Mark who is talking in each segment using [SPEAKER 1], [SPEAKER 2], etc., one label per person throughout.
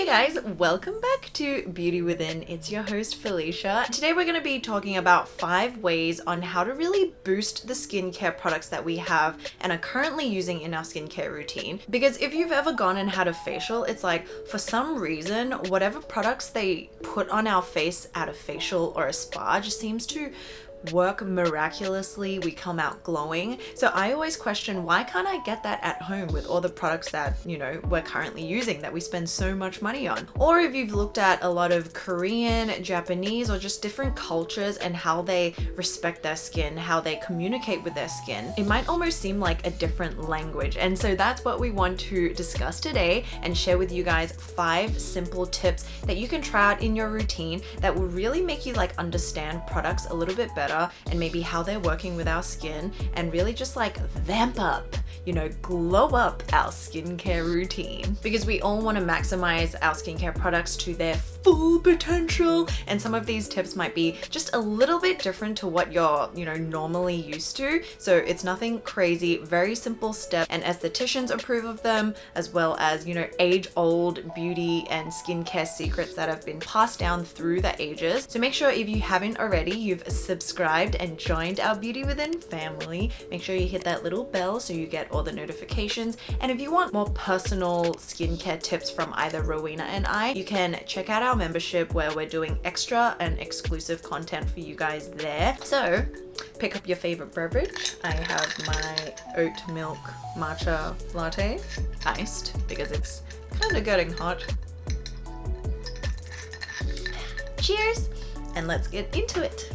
[SPEAKER 1] guys, welcome back to Beauty Within. It's your host Felicia. Today we're going to be talking about 5 ways on how to really boost the skincare products that we have and are currently using in our skincare routine. Because if you've ever gone and had a facial, it's like for some reason, whatever products they put on our face at a facial or a spa just seems to work miraculously. We come out glowing. So I always question, why can't I get that at home with all the products that, we're currently using that we spend so much money on? Or if you've looked at a lot of Korean, Japanese, or just different cultures and how they respect their skin, how they communicate with their skin, it might almost seem like a different language. And so that's what we want to discuss today and share with you guys 5 simple tips that you can try out in your routine that will really make you understand products a little bit better, and maybe how they're working with our skin, and really just vamp up, glow up our skincare routine. Because we all want to maximize our skincare products to their full potential, and some of these tips might be just a little bit different to what you're normally used to. So it's nothing crazy, very simple step, and estheticians approve of them, as well as age-old beauty and skincare secrets that have been passed down through the ages. So make sure if you haven't already, you've subscribed and joined our Beauty Within family. Make sure you hit that little bell so you get all the notifications. And if you want more personal skincare tips from either Rowena and I, you can check out our membership where we're doing extra and exclusive content for you guys there. So pick up your favorite beverage. I have my oat milk matcha latte, iced, because it's kind of getting hot. Cheers, and let's get into it.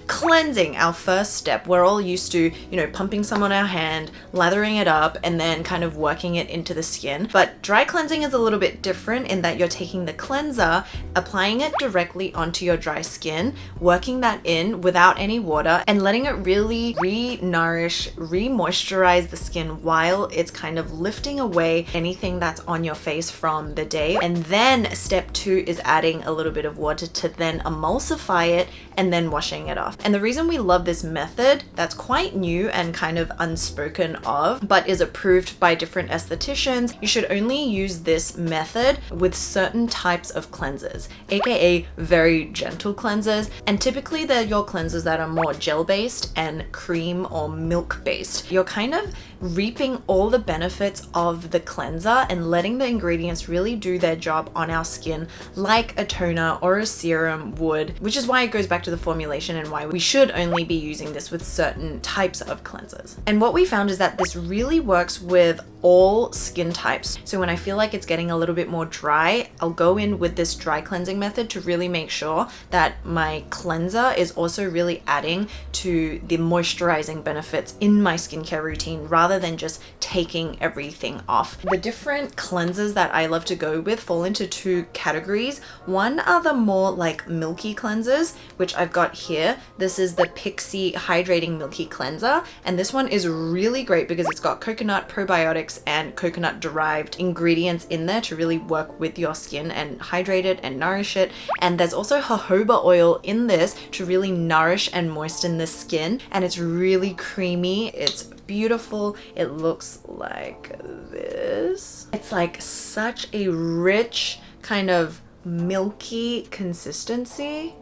[SPEAKER 1] Cleansing, our first step. We're all used to, pumping some on our hand, lathering it up, and then kind of working it into the skin. But dry cleansing is a little bit different in that you're taking the cleanser, applying it directly onto your dry skin, working that in without any water, and letting it really re-nourish, re-moisturize the skin while it's kind of lifting away anything that's on your face from the day. And then step 2 is adding a little bit of water to then emulsify it and then washing it off. And the reason we love this method, that's quite new and kind of unspoken of, but is approved by different estheticians, you should only use this method with certain types of cleansers, aka very gentle cleansers. And typically they're your cleansers that are more gel-based and cream or milk-based. You're kind of reaping all the benefits of the cleanser and letting the ingredients really do their job on our skin like a toner or a serum would, which is why it goes back to the formulation and why we should only be using this with certain types of cleansers. And what we found is that this really works with all skin types. So when I feel like it's getting a little bit more dry, I'll go in with this dry cleansing method to really make sure that my cleanser is also really adding to the moisturizing benefits in my skincare routine rather than just taking everything off. The different cleansers that I love to go with fall into 2 categories. One are the more milky cleansers, which I've got here. This is the Pixie Hydrating Milky Cleanser, and this one is really great because it's got coconut probiotics and coconut derived ingredients in there to really work with your skin and hydrate it and nourish it. And there's also jojoba oil in this to really nourish and moisten the skin, and it's really creamy. It's beautiful. It looks like this. It's such a rich kind of milky consistency,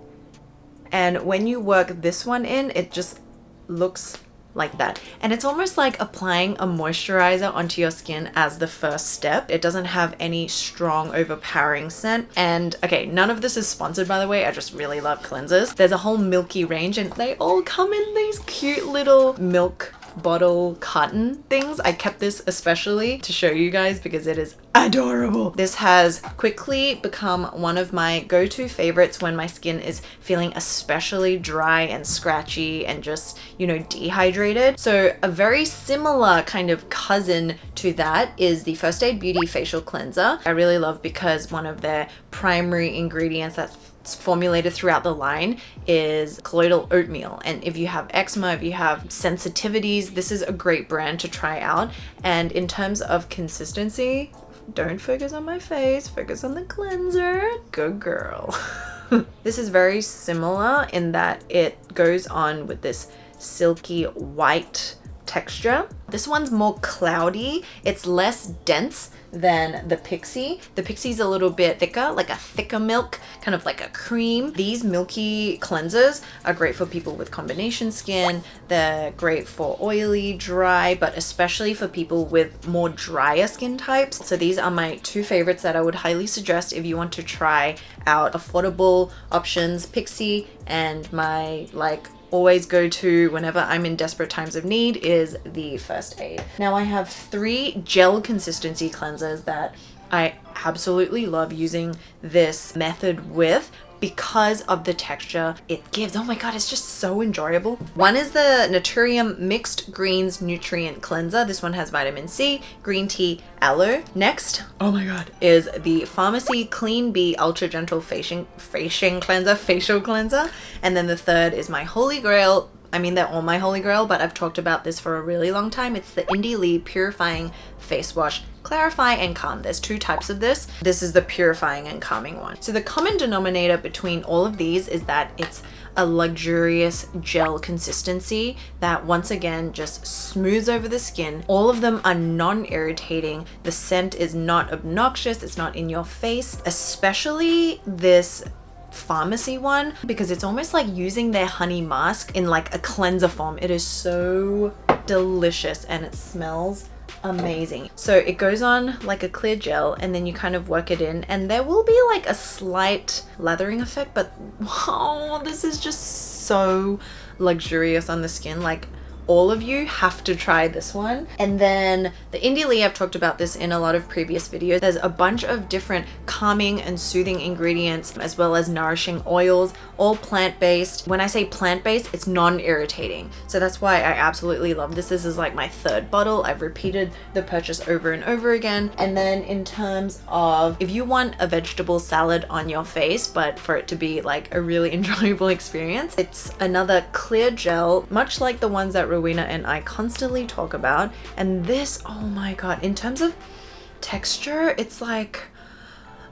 [SPEAKER 1] and when you work this one in, it just looks like that. And it's almost like applying a moisturizer onto your skin as the first step. It doesn't have any strong overpowering scent. And okay, none of this is sponsored, by the way. I just really love cleansers. There's a whole milky range and they all come in these cute little milk bottle carton things. I kept this especially to show you guys because it is adorable. This has quickly become one of my go-to favorites when my skin is feeling especially dry and scratchy and just, dehydrated. So a very similar kind of cousin to that is the First Aid Beauty Facial Cleanser. I really love because one of their primary ingredients that's formulated throughout the line is colloidal oatmeal. And if you have eczema, if you have sensitivities, this is a great brand to try out. And in terms of consistency, don't focus on my face, focus on the cleanser. Good girl. This is very similar in that it goes on with this silky white texture. This one's more cloudy. It's less dense than the Pixie. The Pixie's a little bit thicker, like a thicker milk, kind of like a cream. These milky cleansers are great for people with combination skin. They're great for oily, dry, but especially for people with more drier skin types. So these are my two favorites that I would highly suggest if you want to try out affordable options, Pixie, and my always go to whenever I'm in desperate times of need is the First Aid. Now I have 3 gel consistency cleansers that I absolutely love using this method with because of the texture it gives. Oh my god, it's just so enjoyable. One is the Naturium Mixed Greens Nutrient Cleanser. This one has vitamin C, green tea, aloe. Next, oh my god, is the Pharmacy Clean Bee Ultra Gentle Facial Cleanser. And then the third is my holy grail. I mean, they're all my holy grail, but I've talked about this for a really long time. It's the Indie Lee Purifying Face Wash. Clarify and calm. There's 2 types of this. This is the purifying and calming one. So the common denominator between all of these is that it's a luxurious gel consistency that once again just smooths over the skin. All of them are non-irritating. The scent is not obnoxious. It's not in your face, especially this Pharmacy one, because it's almost like using their honey mask in like a cleanser form. It is so delicious and it smells amazing. So it goes on like a clear gel and then you kind of work it in and there will be like a slight lathering effect, but wow, this is just so luxurious on the skin. Like, all of you have to try this one. And then the Indie Lee, I've talked about this in a lot of previous videos. There's a bunch of different calming and soothing ingredients as well as nourishing oils, all plant-based. When I say plant-based, it's non-irritating. So that's why I absolutely love this. This is like my 3rd bottle. I've repeated the purchase over and over again. And then in terms of if you want a vegetable salad on your face, but for it to be like a really enjoyable experience, it's another clear gel, much like the ones that Rowena and I constantly talk about. And this, oh my god, in terms of texture, it's like,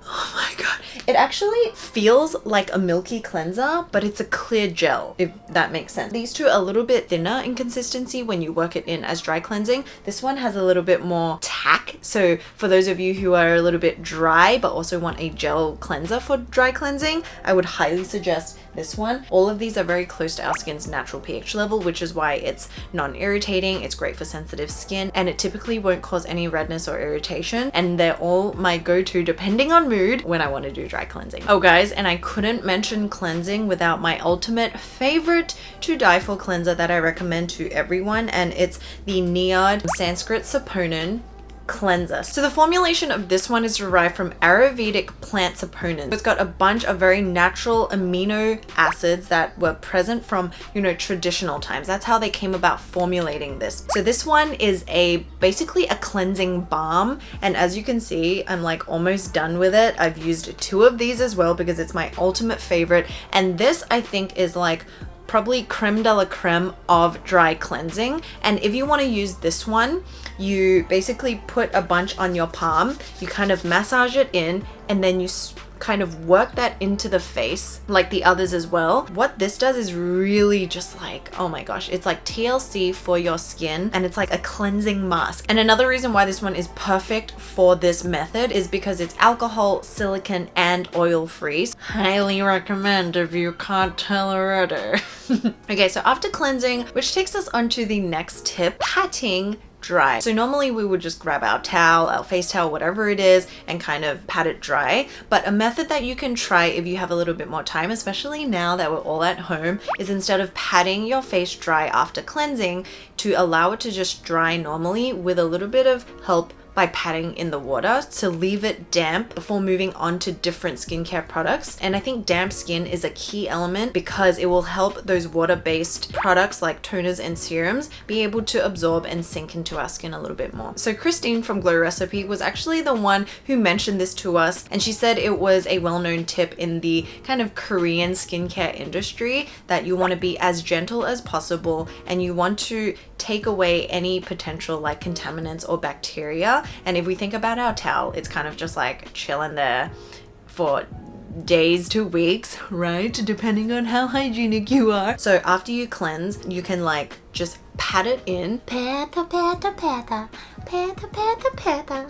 [SPEAKER 1] oh my god, it actually feels like a milky cleanser, but it's a clear gel, if that makes sense. These two are a little bit thinner in consistency when you work it in as dry cleansing. This one has a little bit more tack. So for those of you who are a little bit dry but also want a gel cleanser for dry cleansing, I would highly suggest this one. All of these are very close to our skin's natural pH level, which is why it's non-irritating. It's great for sensitive skin and it typically won't cause any redness or irritation. And they're all my go-to depending on mood when I want to do dry cleansing. Oh guys, and I couldn't mention cleansing without my ultimate favorite to die for cleanser that I recommend to everyone, and it's the Niad Sanskrit Saponin cleanser. So the formulation of this one is derived from Ayurvedic plant saponins. It's got a bunch of very natural amino acids that were present from, traditional times. That's how they came about formulating this. So this one is basically a cleansing balm, and as you can see, I'm like almost done with it. I've used 2 of these as well because it's my ultimate favorite, and this I think is like probably creme de la creme of dry cleansing. And if you want to use this one, you basically put a bunch on your palm, you kind of massage it in, and then you kind of work that into the face like the others as well. What this does is really just like, oh my gosh, it's like TLC for your skin, and it's like a cleansing mask. And another reason why this one is perfect for this method is because it's alcohol, silicone, and oil free. Highly recommend if you can't tell already. Okay, so after cleansing, which takes us on to the next tip, patting dry. So normally we would just grab our towel, our face towel, whatever it is, and kind of pat it dry. But a method that you can try if you have a little bit more time, especially now that we're all at home, is instead of patting your face dry after cleansing, to allow it to just dry normally with a little bit of help by patting in the water to leave it damp before moving on to different skincare products. And I think damp skin is a key element because it will help those water-based products like toners and serums be able to absorb and sink into our skin a little bit more. So Christine from Glow Recipe was actually the one who mentioned this to us, and she said it was a well-known tip in the kind of Korean skincare industry that you want to be as gentle as possible and you want to take away any potential like contaminants or bacteria. And if we think about our towel, it's kind of just like chilling there for days to weeks, right? Depending on how hygienic you are. So after you cleanse, you can like just pat it in. Pata, pata, pata, pata, pata, pata.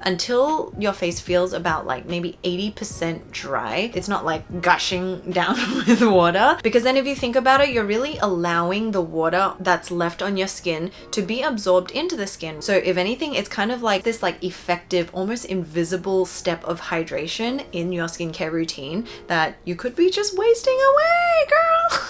[SPEAKER 1] Until your face feels about like maybe 80% dry. It's not like gushing down with water, because then if you think about it, you're really allowing the water that's left on your skin to be absorbed into the skin. So if anything, it's kind of like this like effective, almost invisible step of hydration in your skincare routine that you could be just wasting away, girl.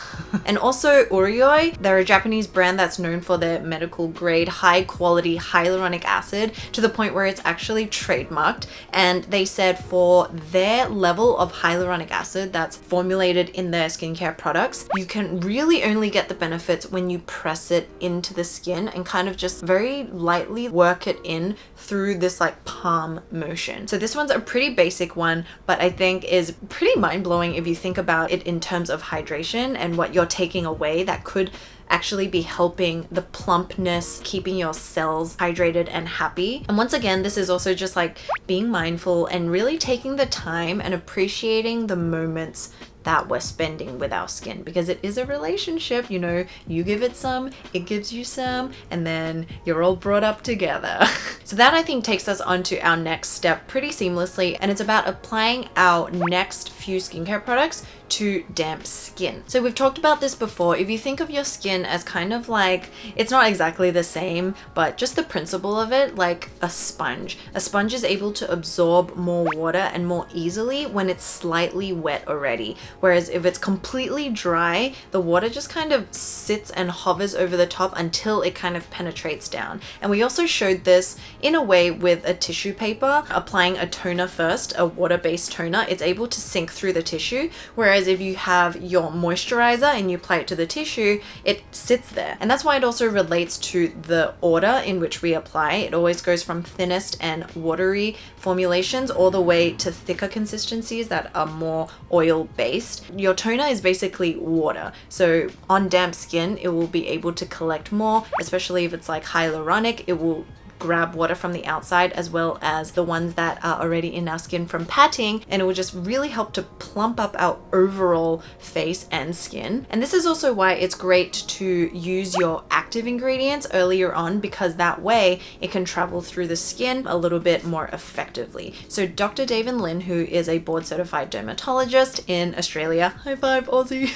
[SPEAKER 1] And also Uroi, they're a Japanese brand that's known for their medical grade, high quality hyaluronic acid, to the point where it's actually trademarked. And they said for their level of hyaluronic acid that's formulated in their skincare products, you can really only get the benefits when you press it into the skin and kind of just very lightly work it in through this like palm motion. So this one's a pretty basic one, but I think is pretty mind-blowing if you think about it in terms of hydration and what you're taking away that could actually be helping the plumpness, keeping your cells hydrated and happy. And once again, this is also just like being mindful and really taking the time and appreciating the moments that we're spending with our skin, because it is a relationship, you know, you give it some, it gives you some, and then you're all brought up together. So that I think takes us on to our next step pretty seamlessly, and it's about applying our next few skincare products to damp skin. So we've talked about this before. If you think of your skin as kind of like, it's not exactly the same, but just the principle of it, like a sponge. A sponge is able to absorb more water and more easily when it's slightly wet already. Whereas if it's completely dry, the water just kind of sits and hovers over the top until it kind of penetrates down. And we also showed this in a way with a tissue paper. Applying a toner first, a water-based toner, it's able to sink through the tissue, whereas if you have your moisturizer and you apply it to the tissue, it sits there. And that's why it also relates to the order in which we apply. It always goes from thinnest and watery formulations all the way to thicker consistencies that are more oil-based. Your toner is basically water. So on damp skin, it will be able to collect more, especially if it's like hyaluronic. It will grab water from the outside as well as the ones that are already in our skin from patting, and it will just really help to plump up our overall face and skin. And this is also why it's great to use your active ingredients earlier on, because that way it can travel through the skin a little bit more effectively. So Dr. David Lin, who is a board certified dermatologist in Australia, high five Aussie.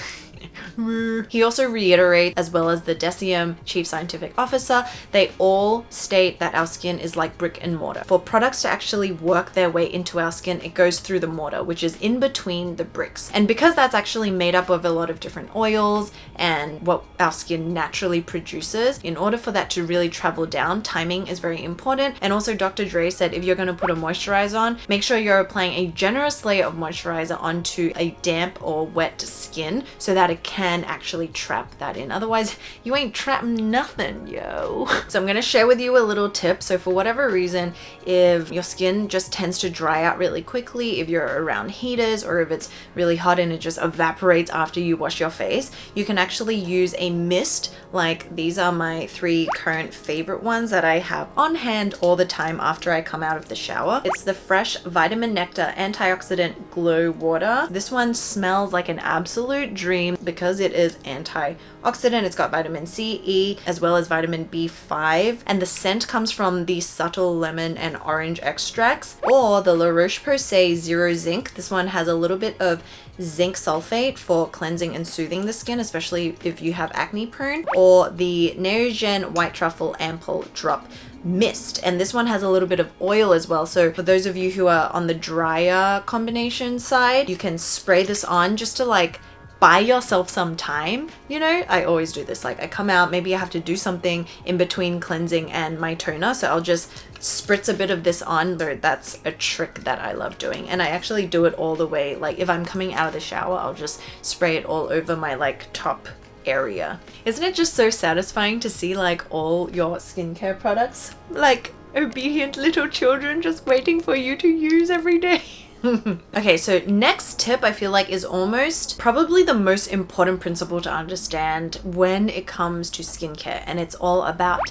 [SPEAKER 1] He also reiterates, as well as the Decium Chief Scientific Officer, they all state that our skin is like brick and mortar. For products to actually work their way into our skin, it goes through the mortar, which is in between the bricks. And because that's actually made up of a lot of different oils and what our skin naturally produces, in order for that to really travel down, timing is very important. And also Dr. Dre said if you're going to put a moisturizer on, make sure you're applying a generous layer of moisturizer onto a damp or wet skin so that it can actually trap that in. Otherwise, you ain't trapping nothing, yo. So I'm gonna share with you a little tip. So for whatever reason, if your skin just tends to dry out really quickly, if you're around heaters, or if it's really hot and it just evaporates after you wash your face, you can actually use a mist. Like these are my 3 current favorite ones that I have on hand all the time after I come out of the shower. It's the Fresh Vitamin Nectar Antioxidant Glow Water. This one smells like an absolute dream because it is antioxidant. It's got vitamin C, E, as well as vitamin B5. And the scent comes from the subtle lemon and orange extracts, or the La Roche-Posay Zero Zinc. This one has a little bit of zinc sulfate for cleansing and soothing the skin, especially if you have acne prone, or the Neogen White Truffle Ampoule Drop Mist. And this one has a little bit of oil as well. So for those of you who are on the drier combination side, you can spray this on just to like buy yourself some time. You know, I always do this. Like I come out, maybe I have to do something in between cleansing and my toner, so I'll just spritz a bit of this on. That's a trick that I love doing, and I actually do it all the way. Like if I'm coming out of the shower, I'll just spray it all over my like top area. Isn't it just so satisfying to see like all your skincare products like obedient little children just waiting for you to use every day? Okay, so next tip I feel like is almost probably the most important principle to understand when it comes to skincare, and it's all about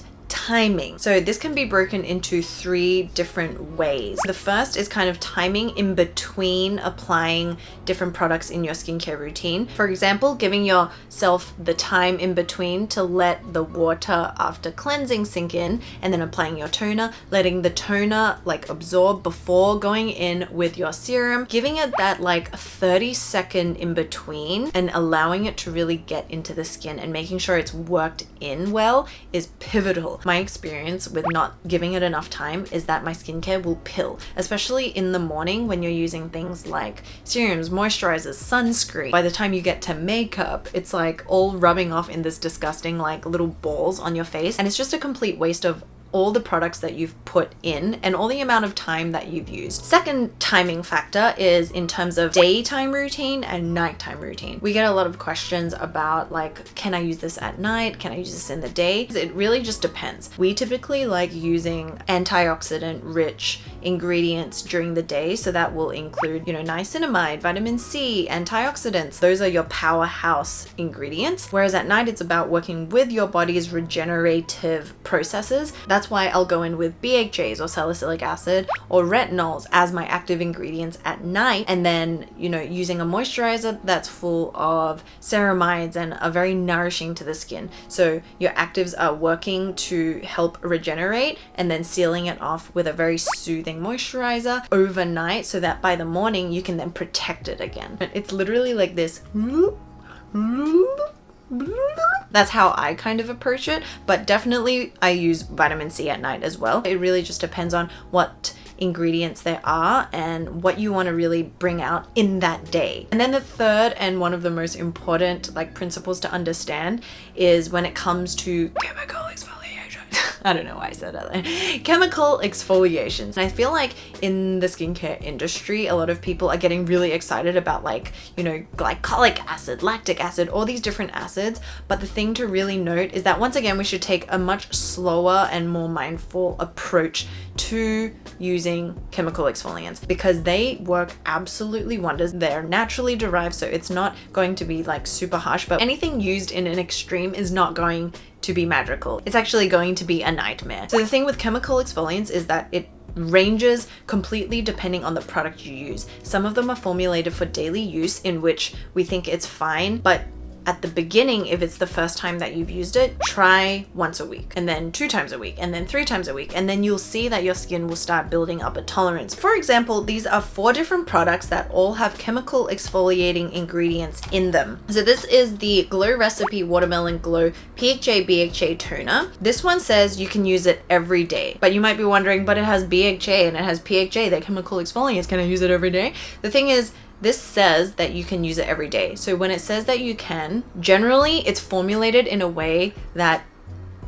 [SPEAKER 1] timing. So this can be broken into 3 different ways. The first is kind of timing in between applying different products in your skincare routine. For example, giving yourself the time in between to let the water after cleansing sink in, and then applying your toner, letting the toner like absorb before going in with your serum, giving it that like 30-second in between and allowing it to really get into the skin and making sure it's worked in well is pivotal. My experience with not giving it enough time is that my skincare will pill, especially in the morning when you're using things like serums, moisturizers, sunscreen. By the time you get to makeup, it's like all rubbing off in this disgusting like little balls on your face, and it's just a complete waste of all the products that you've put in and all the amount of time that you've used. Second timing factor is in terms of daytime routine and nighttime routine. We get a lot of questions about like, can I use this at night? Can I use this in the day? It really just depends. We typically like using antioxidant rich ingredients during the day, so that will include, you know, niacinamide, vitamin C, antioxidants. Those are your powerhouse ingredients. Whereas at night, it's about working with your body's regenerative processes. That's why I'll go in with BHAs or salicylic acid or retinols as my active ingredients at night, and then, you know, using a moisturizer that's full of ceramides and are very nourishing to the skin. So your actives are working to help regenerate and then sealing it off with a very soothing moisturizer overnight, so that by the morning you can then protect it again. It's literally like this. That's how I kind of approach it, but definitely I use vitamin C at night as well. It really just depends on what ingredients there are and what you want to really bring out in that day. And then the third and one of the most important like principles to understand is when it comes to chemical exfoliation. I don't know why I said that. Chemical exfoliations. And I feel like in the skincare industry, a lot of people are getting really excited about like, you know, glycolic acid, lactic acid, all these different acids. But the thing to really note is that once again, we should take a much slower and more mindful approach to using chemical exfoliants because they work absolutely wonders. They're naturally derived, so it's not going to be like super harsh, but anything used in an extreme is not going to be magical. It's actually going to be a nightmare. So the thing with chemical exfoliants is that it ranges completely depending on the product you use. Some of them are formulated for daily use, in which we think it's fine, but at the beginning, if it's the first time that you've used it, try once a week, and then 2 times a week, and then 3 times a week, and then you'll see that your skin will start building up a tolerance. For example, these are 4 different products that all have chemical exfoliating ingredients in them. So this is the Glow Recipe Watermelon Glow PHA BHA Toner. This one says you can use it every day, but you might be wondering, but it has BHA and it has PHA, they're chemical exfoliants, can I use it every day? The thing is, this says that you can use it every day. So when it says that you can, generally it's formulated in a way that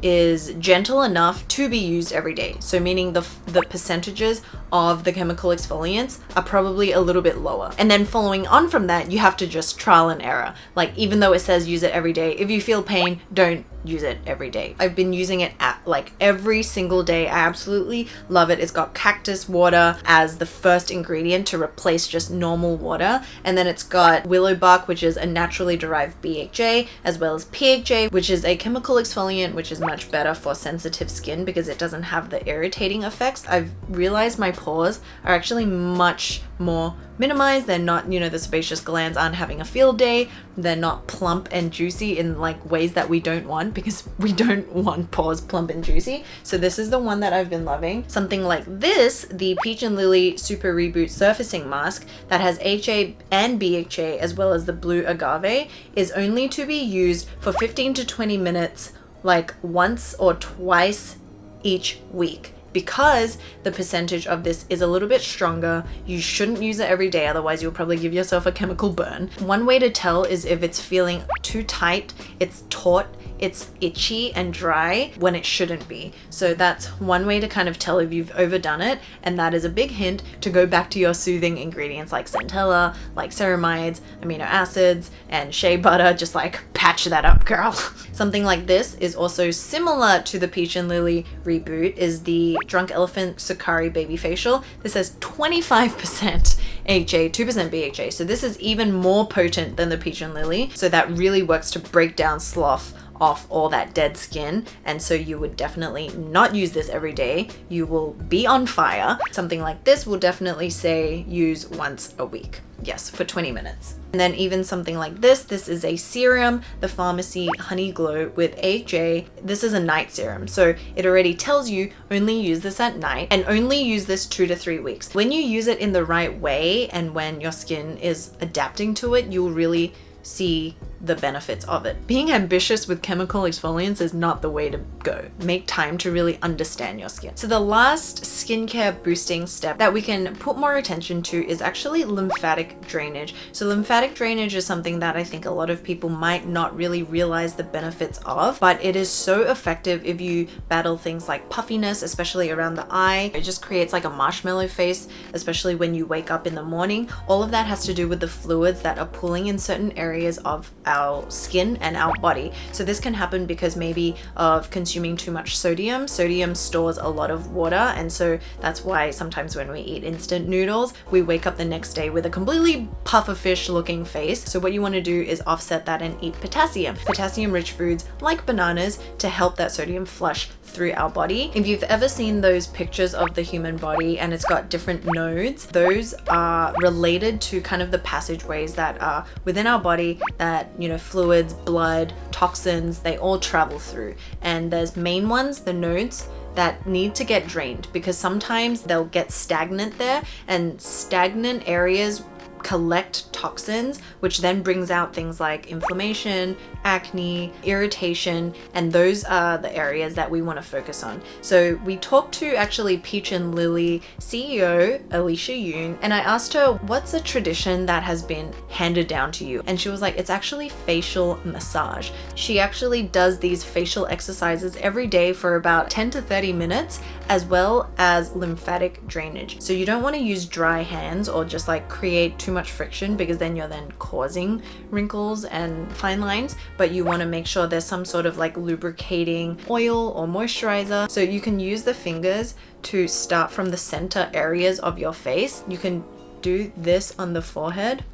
[SPEAKER 1] is gentle enough to be used every day. So meaning the percentages of the chemical exfoliants are probably a little bit lower. And then following on from that, you have to just trial and error. Like even though it says use it every day, if you feel pain, don't use it every day. I've been using it at like every single day. I absolutely love it. It's got cactus water as the first ingredient to replace just normal water. And then it's got willow bark, which is a naturally derived BHA, as well as PHA, which is a chemical exfoliant, which is much better for sensitive skin because it doesn't have the irritating effects. I've realized my pores are actually much more minimized. They're not, you know, the sebaceous glands aren't having a field day. They're not plump and juicy in like ways that we don't want, because we don't want pores plump and juicy. So this is the one that I've been loving. Something like this, the Peach and Lily Super Reboot Surfacing Mask that has HA and BHA as well as the blue agave, is only to be used for 15 to 20 minutes, like once or twice each week. Because the percentage of this is a little bit stronger, you shouldn't use it every day, otherwise you'll probably give yourself a chemical burn. One way to tell is if it's feeling too tight, it's taut, it's itchy and dry when it shouldn't be. So that's one way to kind of tell if you've overdone it, and that is a big hint to go back to your soothing ingredients like centella, like ceramides, amino acids, and shea butter. Just like patch that up, girl. Something like this is also similar to the Peach and Lily Reboot, is the Drunk Elephant Sakari Baby Facial. This has 25% HA, 2% BHA. So this is even more potent than the Peach and Lily. So that really works to break down slough off all that dead skin. And so you would definitely not use this every day. You will be on fire. Something like this will definitely say use once a week. Yes, for 20 minutes. And then even something like this is a serum, the Pharmacy Honey Glow with AJ. This is a night serum. So it already tells you only use this at night and only use this 2 to 3 weeks. When you use it in the right way and when your skin is adapting to it, you'll really see the benefits of it. Being ambitious with chemical exfoliants is not the way to go. Make time to really understand your skin. So the last skincare boosting step that we can put more attention to is actually lymphatic drainage. So lymphatic drainage is something that I think a lot of people might not really realize the benefits of, but it is so effective if you battle things like puffiness, especially around the eye. It just creates like a marshmallow face, especially when you wake up in the morning. All of that has to do with the fluids that are pooling in certain areas of our skin and our body. So this can happen because maybe of consuming too much sodium. Sodium stores a lot of water, and so that's why sometimes when we eat instant noodles, we wake up the next day with a completely pufferfish looking face. So what you want to do is offset that and eat potassium. Potassium-rich foods like bananas to help that sodium flush through our body. If you've ever seen those pictures of the human body and it's got different nodes, those are related to kind of the passageways that are within our body that, you know, fluids, blood, toxins, they all travel through. And there's main ones, the nodes, that need to get drained because sometimes they'll get stagnant there, and stagnant areas collect toxins, which then brings out things like inflammation, acne, irritation, and those are the areas that we want to focus on. So we talked to actually Peach and Lily CEO Alicia Yoon, and I asked her, what's a tradition that has been handed down to you? And she was like, it's actually facial massage. She actually does these facial exercises every day for about 10 to 30 minutes, as well as lymphatic drainage. So you don't want to use dry hands or just like create too much friction, because then you're then causing wrinkles and fine lines, but you want to make sure there's some sort of like lubricating oil or moisturizer. So you can use the fingers to start from the center areas of your face. You can do this on the forehead,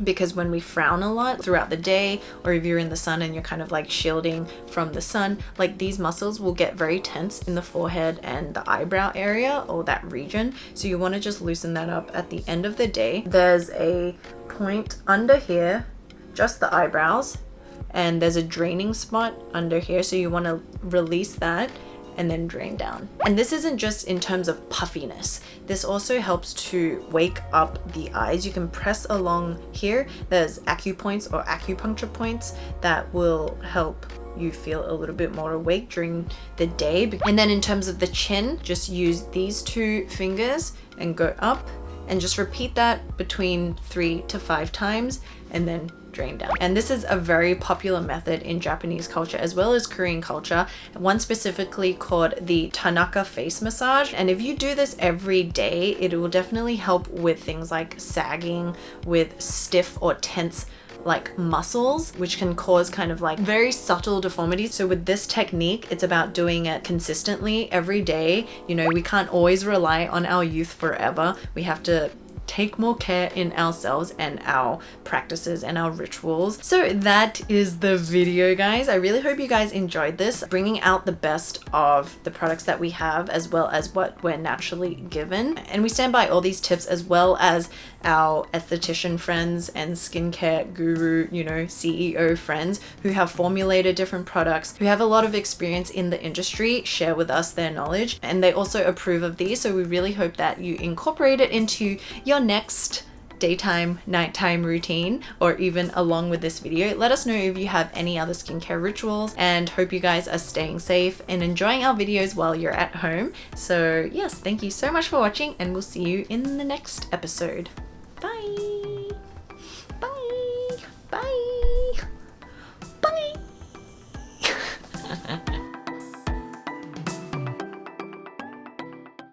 [SPEAKER 1] because when we frown a lot throughout the day, or if you're in the sun and you're kind of like shielding from the sun, like these muscles will get very tense in the forehead and the eyebrow area or that region. So you want to just loosen that up at the end of the day. There's a point under here, just the eyebrows, and there's a draining spot under here. So you want to release that and then drain down. And this isn't just in terms of puffiness. This also helps to wake up the eyes. You can press along here. There's acupoints or acupuncture points that will help you feel a little bit more awake during the day. And then in terms of the chin, just use these 2 fingers and go up, and just repeat that between 3 to 5 times and then drain down. And this is a very popular method in Japanese culture as well as Korean culture, one specifically called the Tanaka face massage. And if you do this every day, it will definitely help with things like sagging, with stiff or tense like muscles, which can cause kind of like very subtle deformities. So with this technique, it's about doing it consistently every day. You know, we can't always rely on our youth forever. We have to take more care in ourselves and our practices and our rituals. So that is the video, guys. I really hope you guys enjoyed this, bringing out the best of the products that we have as well as what we're naturally given. And we stand by all these tips as well as our esthetician friends and skincare guru, you know, CEO friends who have formulated different products, who have a lot of experience in the industry, share with us their knowledge, and they also approve of these. So we really hope that you incorporate it into your next daytime, nighttime routine, or even along with this video. Let us know if you have any other skincare rituals, and hope you guys are staying safe and enjoying our videos while you're at home. So yes, thank you so much for watching, and we'll see you in the next episode. Bye! Bye! Bye! Bye!